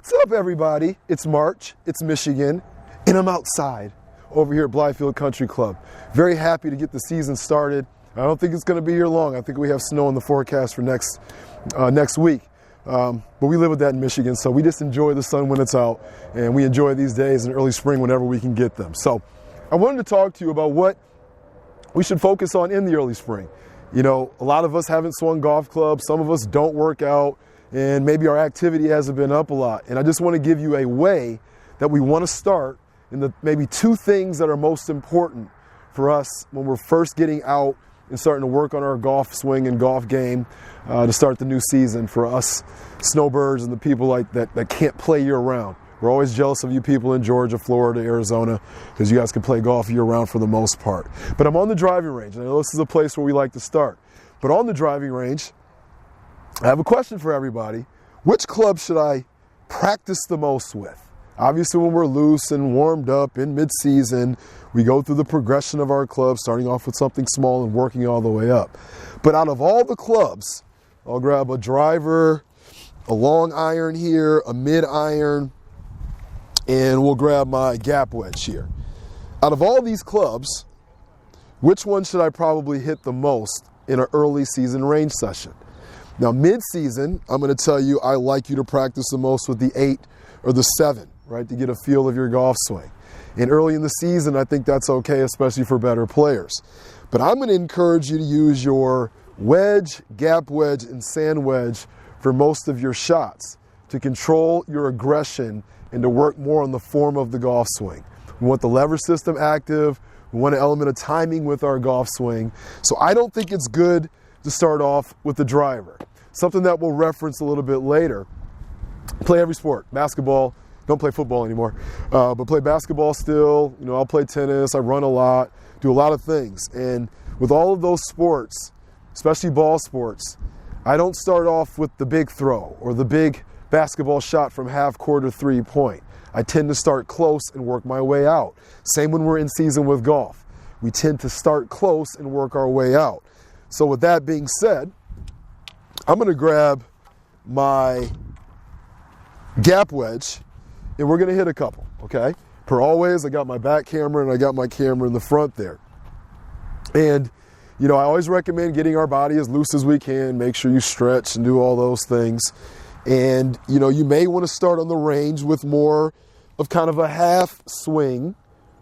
What's up, everybody? It's March, it's Michigan, and I'm outside over here at Blythefield Country Club. Very happy to get the season started. I don't think it's going to be here long. I think we have snow in the forecast for next week. But we live with that in Michigan, so we just enjoy the sun when it's out, and we enjoy these days in early spring whenever we can get them. So I wanted to talk to you about what we should focus on in the early spring. You know, a lot of us haven't swung golf clubs. Some of us don't work out, and maybe our activity hasn't been up a lot. And I just want to give you a way that we want to start in the maybe two things that are most important for us when we're first getting out and starting to work on our golf swing and golf game to start the new season for us snowbirds and the people like that can't play year round. We're always jealous of you people in Georgia, Florida, Arizona, because you guys can play golf year round for the most part. But I'm on the driving range, and I know this is a place where we like to start. But on the driving range, I have a question for everybody. Which club should I practice the most with? Obviously, when we're loose and warmed up in mid-season, we go through the progression of our club, starting off with something small and working all the way up. But out of all the clubs, I'll grab a driver, a long iron here, a mid iron, and we'll grab my gap wedge here. Out of all these clubs, which one should I probably hit the most in an early season range session? Now, mid-season, I'm going to tell you I like you to practice the most with the 8 or the 7, right, to get a feel of your golf swing. And early in the season, I think that's okay, especially for better players. But I'm going to encourage you to use your wedge, gap wedge, and sand wedge for most of your shots to control your aggression and to work more on the form of the golf swing. We want the lever system active. We want an element of timing with our golf swing. So I don't think it's good to start off with the driver. Something that we'll reference a little bit later. Play every sport. Basketball. Don't play football anymore. But play basketball still. You know, I'll play tennis. I run a lot. Do a lot of things. And with all of those sports, especially ball sports, I don't start off with the big throw or the big basketball shot from half court or 3-point. I tend to start close and work my way out. Same when we're in season with golf. We tend to start close and work our way out. So with that being said, I'm going to grab my gap wedge and we're going to hit a couple, okay? Per always, I got my back camera and I got my camera in the front there. And, you know, I always recommend getting our body as loose as we can. Make sure you stretch and do all those things. And, you know, you may want to start on the range with more of kind of a half swing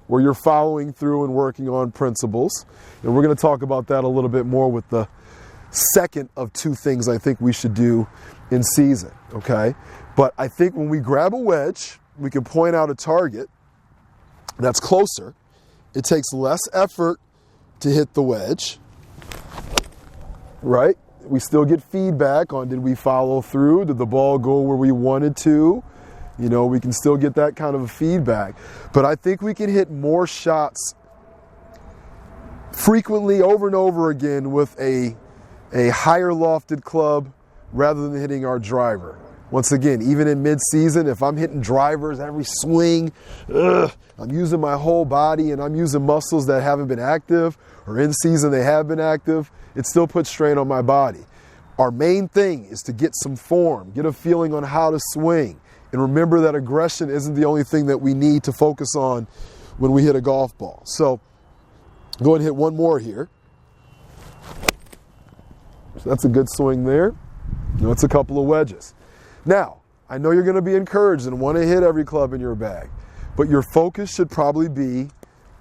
where you're following through and working on principles. And we're going to talk about that a little bit more with the second of two things I think we should do in season, okay? But I think when we grab a wedge, we can point out a target that's closer. It takes less effort to hit the wedge, right? We still get feedback on did we follow through? Did the ball go where we wanted to? You know, we can still get that kind of feedback. But I think we can hit more shots frequently over and over again with a higher lofted club rather than hitting our driver. Once again, even in mid-season, if I'm hitting drivers every swing, I'm using my whole body and I'm using muscles that haven't been active, or in season they have been active, it still puts strain on my body. Our main thing is to get some form, get a feeling on how to swing. And remember that aggression isn't the only thing that we need to focus on when we hit a golf ball. So go ahead and hit one more here. So that's a good swing there. You know, it's a couple of wedges. Now, I know you're going to be encouraged and want to hit every club in your bag, but your focus should probably be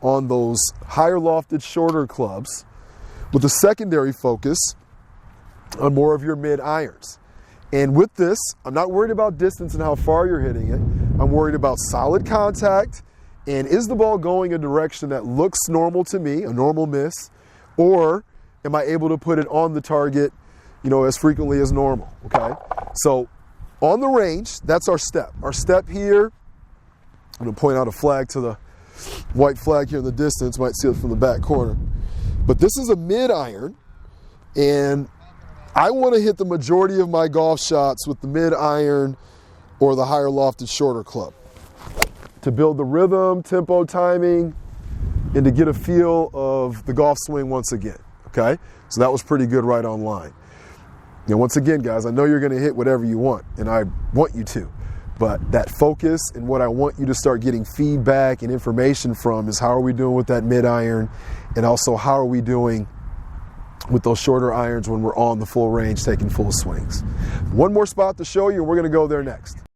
on those higher lofted, shorter clubs with a secondary focus on more of your mid irons. And with this, I'm not worried about distance and how far you're hitting it. I'm worried about solid contact and is the ball going a direction that looks normal to me, a normal miss, or am I able to put it on the target, you know, as frequently as normal, okay? So on the range, that's our step. Our step here, I'm going to point out a flag to the white flag here in the distance. Might see it from the back corner. But this is a mid iron, and I want to hit the majority of my golf shots with the mid iron or the higher lofted shorter club to build the rhythm, tempo, timing, and to get a feel of the golf swing once again, okay? So that was pretty good right on line. Now, once again, guys, I know you're going to hit whatever you want, and I want you to. But that focus and what I want you to start getting feedback and information from is how are we doing with that mid iron, and also how are we doing with those shorter irons when we're on the full range taking full swings. One more spot to show you, and we're going to go there next.